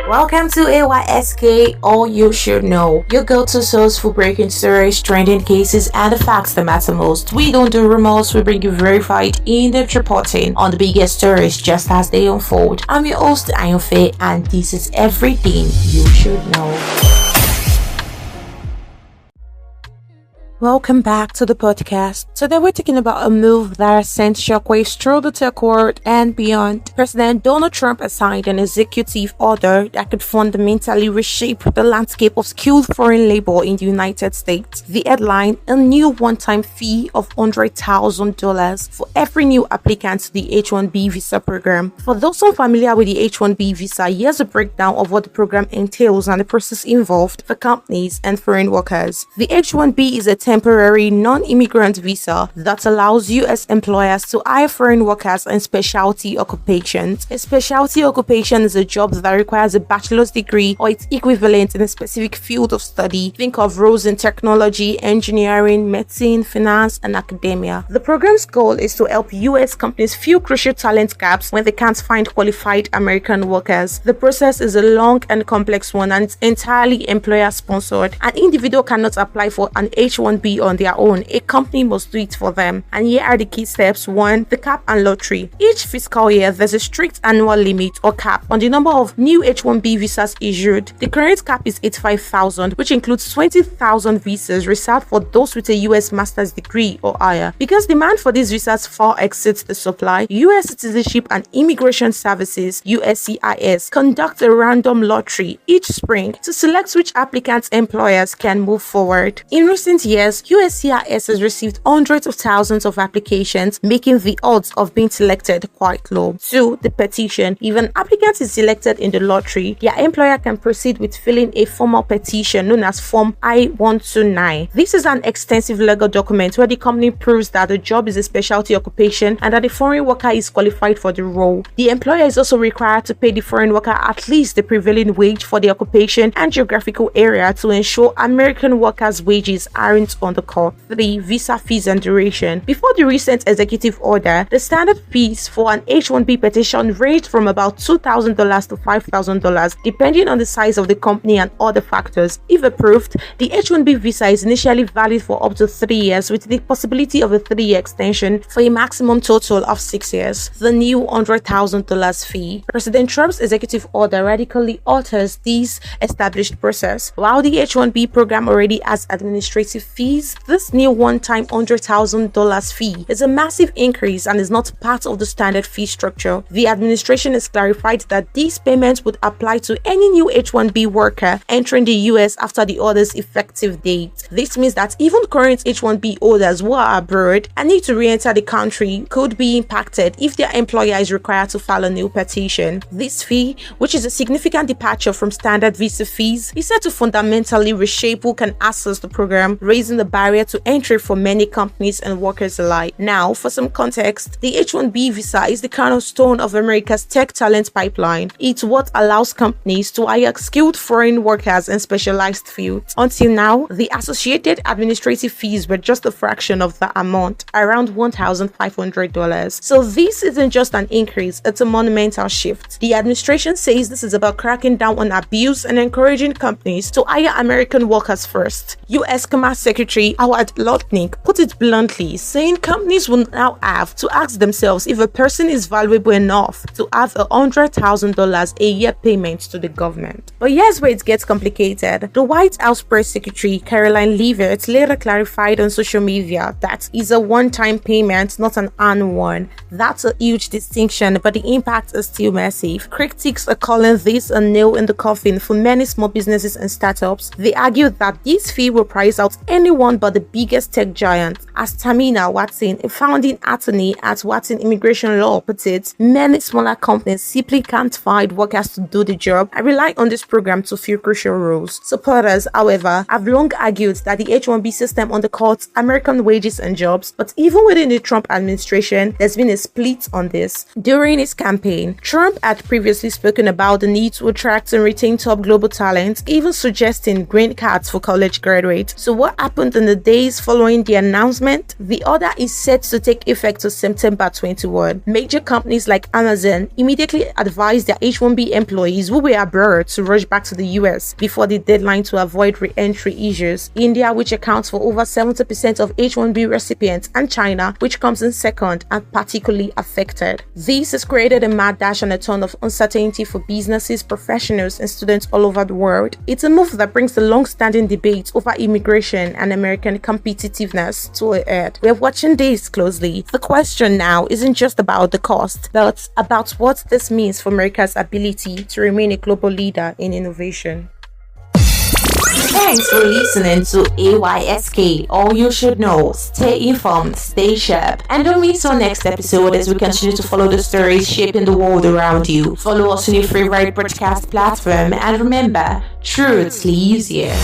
Welcome to AYSK, All You Should Know, your go-to source for breaking stories, trending cases, and the facts that matter most. We don't do rumors, we bring you verified, in-depth reporting on the biggest stories just as they unfold. I'm your host, Ayonfe, and this is everything you should know. Welcome back to the podcast. Today we're talking about a move that has sent shockwaves through the tech world and beyond. President Donald Trump has signed an executive order that could fundamentally reshape the landscape of skilled foreign labor in the United States. The headline, a new one-time fee of $100,000 for every new applicant to the H-1B visa program. For those unfamiliar with the H-1B visa, here's a breakdown of what the program entails and the process involved for companies and foreign workers. The H-1B is a temporary non-immigrant visa that allows U.S. employers to hire foreign workers in specialty occupations. A specialty occupation is a job that requires a bachelor's degree or its equivalent in a specific field of study. Think of roles in technology, engineering, medicine, finance, and academia. The program's goal is to help U.S. companies fill crucial talent gaps when they can't find qualified American workers. The process is a long and complex one, and it's entirely employer-sponsored. An individual cannot apply for an H-1B on their own. A company must do it for them. And here are the key steps. 1. The cap and lottery. Each fiscal year, there's a strict annual limit or cap on the number of new H-1B visas issued. The current cap is 85,000, which includes 20,000 visas reserved for those with a U.S. master's degree or higher. Because demand for these visas far exceeds the supply, U.S. Citizenship and Immigration Services (USCIS) conduct a random lottery each spring to select which applicants employers can move forward. In recent years, USCIS has received hundreds of thousands of applications, making the odds of being selected quite low. 2. The petition. If an applicant is selected in the lottery, their employer can proceed with filling a formal petition known as Form I-129. This is an extensive legal document where the company proves that the job is a specialty occupation and that the foreign worker is qualified for the role. The employer is also required to pay the foreign worker at least the prevailing wage for the occupation and geographical area to ensure American workers' wages aren't on the call. 3. Visa fees and duration. Before the recent executive order, the standard fees for an H-1B petition ranged from about $2,000 to $5,000 depending on the size of the company and other factors. If approved, the H-1B visa is initially valid for up to 3 years with the possibility of a 3-year extension for a maximum total of 6 years. The new $100,000 fee. President Trump's executive order radically alters this established process. While the H-1B program already has administrative fees, this new one-time $100,000 fee is a massive increase and is not part of the standard fee structure. The administration has clarified that these payments would apply to any new H-1B worker entering the US after the order's effective date. This means that even current H-1B holders who are abroad and need to re-enter the country could be impacted if their employer is required to file a new petition. This fee, which is a significant departure from standard visa fees, is set to fundamentally reshape who can access the program, raising the barrier to entry for many companies and workers alike. Now, for some context, the H-1B visa is the cornerstone of America's tech talent pipeline. It's what allows companies to hire skilled foreign workers in specialized fields. Until now, the associated administrative fees were just a fraction of the amount, around $1,500. So this isn't just an increase, it's a monumental shift. The administration says this is about cracking down on abuse and encouraging companies to hire American workers first. U.S. Commerce Secretary Howard Lutnick put it bluntly, saying companies will now have to ask themselves if a person is valuable enough to have $100,000 a year payment to the government. But here's where it gets complicated. The White House Press Secretary Caroline Leavitt later clarified on social media that it's a one-time payment, not an annual one. That's a huge distinction, but the impact is still massive. Critics are calling this a nail in the coffin for many small businesses and startups. They argue that this fee will price out anyone but the biggest tech giants. As Tamina Watson, a founding attorney at Watson Immigration Law, puts it, many smaller companies simply can't find workers to do the job and rely on this program to fill crucial roles. Supporters, however, have long argued that the H-1B system undercuts American wages and jobs, but even within the Trump administration, there's been a split on this. During his campaign, Trump had previously spoken about the need to attract and retain top global talent, even suggesting green cards for college graduates. So what happened happened in the days following the announcement. The order is set to take effect to September 21. Major companies like Amazon immediately advised their H-1B employees who were abroad to rush back to the US before the deadline to avoid re-entry issues. India, which accounts for over 70% of H-1B recipients, and China, which comes in second, are particularly affected. This has created a mad dash and a ton of uncertainty for businesses, professionals, and students all over the world. It's a move that brings the long-standing debate over immigration and American competitiveness to a head. We're watching this closely. The question now isn't just about the cost, but about what this means for America's ability to remain a global leader in innovation. Thanks for listening to AYSK. All you should know. Stay informed, stay sharp, and don't miss our next episode as we continue to follow the stories shaping the world around you. Follow us on your favorite broadcast platform, and remember, truth lives here.